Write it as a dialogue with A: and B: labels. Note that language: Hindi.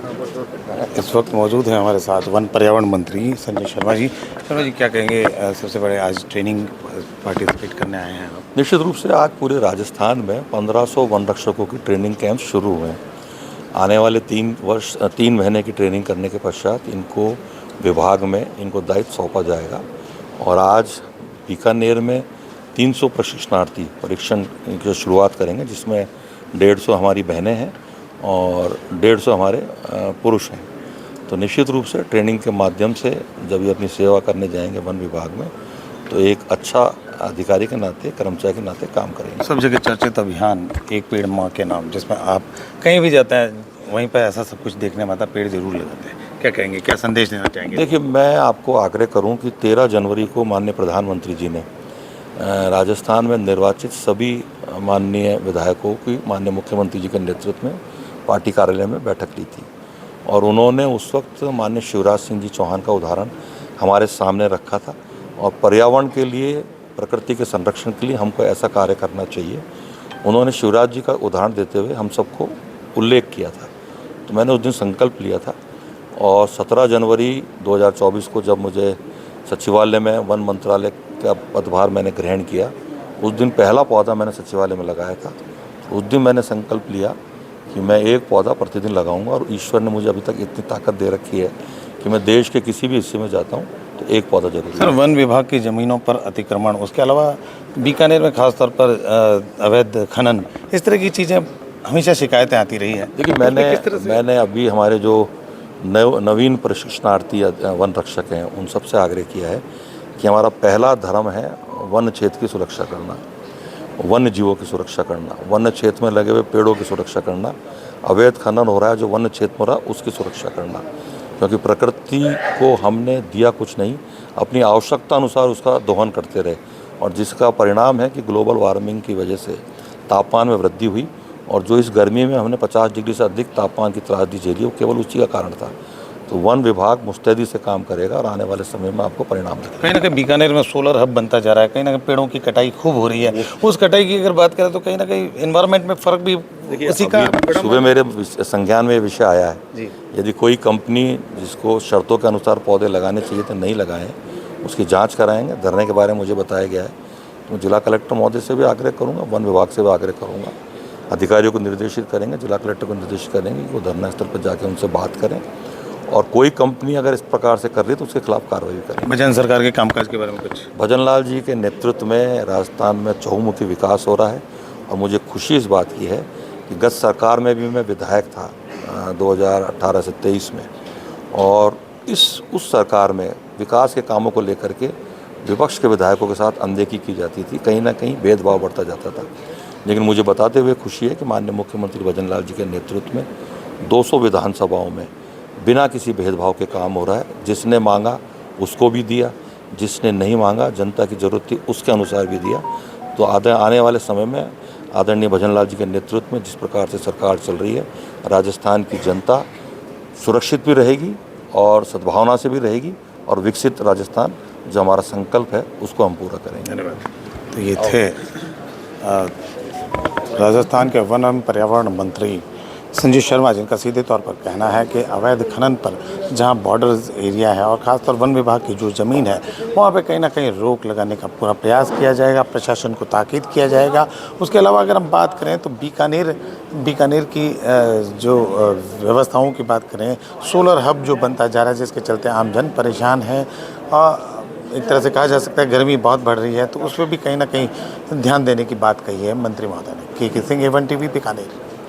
A: इस वक्त मौजूद हैं हमारे साथ वन पर्यावरण मंत्री संजय शर्मा जी। शर्मा जी, क्या कहेंगे? सबसे बड़े आज ट्रेनिंग पार्टिसिपेट करने आए हैं आप।
B: निश्चित रूप से आज पूरे राजस्थान में 1500 वन रक्षकों की ट्रेनिंग कैंप शुरू हुए हैं। आने वाले 3 महीने की ट्रेनिंग करने के पश्चात इनको विभाग में इनको दायित्व सौंपा जाएगा और आज बीकानेर में 300 प्रशिक्षणार्थी परीक्षण की शुरुआत करेंगे, जिसमें 150 हमारी बहनें हैं और 150 हमारे पुरुष हैं। तो निश्चित रूप से ट्रेनिंग के माध्यम से जब ये अपनी सेवा करने जाएंगे वन विभाग में, तो एक अच्छा अधिकारी के नाते, कर्मचारी के नाते काम करेंगे।
A: सब जगह चर्चित अभियान एक पेड़ माँ के नाम, जिसमें आप कहीं भी जाते हैं वहीं पर ऐसा सब कुछ देखने में आता, पेड़ जरूर लगाते हैं। क्या कहेंगे, क्या संदेश देना चाहेंगे?
B: देखिए, मैं आपको आग्रह करूं कि 13 जनवरी को माननीय प्रधानमंत्री जी ने राजस्थान में निर्वाचित सभी माननीय विधायकों की माननीय मुख्यमंत्री जी के नेतृत्व में पार्टी कार्यालय में बैठक ली थी और उन्होंने उस वक्त माननीय शिवराज सिंह जी चौहान का उदाहरण हमारे सामने रखा था और पर्यावरण के लिए, प्रकृति के संरक्षण के लिए हमको ऐसा कार्य करना चाहिए। उन्होंने शिवराज जी का उदाहरण देते हुए हम सबको उल्लेख किया था, तो मैंने उस दिन संकल्प लिया था और 17 जनवरी 2024 को जब मुझे सचिवालय में वन मंत्रालय का पदभार मैंने ग्रहण किया, उस दिन पहला पौधा मैंने सचिवालय में लगाया था। उस दिन मैंने संकल्प लिया कि मैं 1 पौधा प्रतिदिन लगाऊंगा और ईश्वर ने मुझे अभी तक इतनी ताकत दे रखी है कि मैं देश के किसी भी हिस्से में जाता हूं तो 1 पौधा जरूर।
A: सर, वन विभाग की ज़मीनों पर अतिक्रमण, उसके अलावा बीकानेर में खासतौर पर अवैध खनन, इस तरह की चीज़ें हमेशा शिकायतें आती रही हैं।
B: देखिए, मैंने अभी हमारे जो नवीन प्रशिक्षणार्थी वन रक्षक हैं उन सबसे आग्रह किया है कि हमारा पहला धर्म है वन क्षेत्र की सुरक्षा करना, वन्य जीवों की सुरक्षा करना, वन्य क्षेत्र में लगे हुए पेड़ों की सुरक्षा करना, अवैध खनन हो रहा है जो वन्य क्षेत्र में हो रहा है उसकी सुरक्षा करना, क्योंकि प्रकृति को हमने दिया कुछ नहीं, अपनी आवश्यकता अनुसार उसका दोहन करते रहे और जिसका परिणाम है कि ग्लोबल वार्मिंग की वजह से तापमान में वृद्धि हुई और जो इस गर्मी में हमने 50 डिग्री से अधिक तापमान की त्रासदी झेली वो केवल उसी का कारण था। तो वन विभाग मुस्तैदी से काम करेगा और आने वाले समय में आपको परिणाम दिखेगा।
A: कहीं ना कहीं बीकानेर में सोलर हब बनता जा रहा है, कहीं ना कहीं पेड़ों की कटाई खूब हो रही है। उस कटाई की अगर बात करें तो कहीं ना कहीं एनवायरनमेंट में फर्क भी उसी का।
B: सुबह मेरे संज्ञान में ये विषय आया है, यदि कोई कंपनी जिसको शर्तों के अनुसार पौधे लगाने चाहिए थे नहीं लगाए, उसकी जाँच कराएंगे। धरने के बारे में मुझे बताया गया है, तो जिला कलेक्टर महोदय से भी आग्रह करूँगा, वन विभाग से भी आग्रह करूँगा, अधिकारियों को निर्देशित करेंगे, जिला कलेक्टर को निर्देशित करेंगे कि वो धरना स्थल पर जाकर उनसे बात करें और कोई कंपनी अगर इस प्रकार से कर रही है तो उसके खिलाफ कार्रवाई करें।
A: भजन सरकार के कामकाज के बारे में कुछ?
B: भजनलाल जी के नेतृत्व में राजस्थान में चहुमुखी विकास हो रहा है और मुझे खुशी इस बात की है कि गत सरकार में भी मैं विधायक था 2018 से 23 में और उस सरकार में विकास के कामों को लेकर के विपक्ष के विधायकों के साथ अनदेखी की जाती थी, कहीं ना कहीं भेदभाव बढ़ता जाता था। लेकिन मुझे बताते हुए खुशी है कि माननीय मुख्यमंत्री भजनलाल जी के नेतृत्व में 200 विधानसभाओं में बिना किसी भेदभाव के काम हो रहा है। जिसने मांगा उसको भी दिया, जिसने नहीं मांगा, जनता की ज़रूरत थी उसके अनुसार भी दिया। तो आने वाले समय में आदरणीय भजनलाल जी के नेतृत्व में जिस प्रकार से सरकार चल रही है, राजस्थान की जनता सुरक्षित भी रहेगी और सद्भावना से भी रहेगी और विकसित राजस्थान जो हमारा संकल्प है उसको हम पूरा करेंगे।
A: धन्यवाद। तो ये थे राजस्थान के वन एवं पर्यावरण मंत्री संजय शर्मा, जिनका सीधे तौर पर कहना है कि अवैध खनन पर जहां बॉर्डर एरिया है और ख़ासतौर वन विभाग की जो ज़मीन है वहां पे कहीं ना कहीं रोक लगाने का पूरा प्रयास किया जाएगा, प्रशासन को ताकीद किया जाएगा। उसके अलावा अगर हम बात करें तो बीकानेर की जो व्यवस्थाओं की बात करें, सोलर हब जो बनता जा रहा है जिसके चलते आमजन परेशान है, एक तरह से कहा जा सकता है गर्मी बहुत बढ़ रही है, तो उस पर भी कहीं ना कहीं ध्यान देने की बात कही है मंत्री महोदय ने। के सिंह, A1 TV, बीकानेर।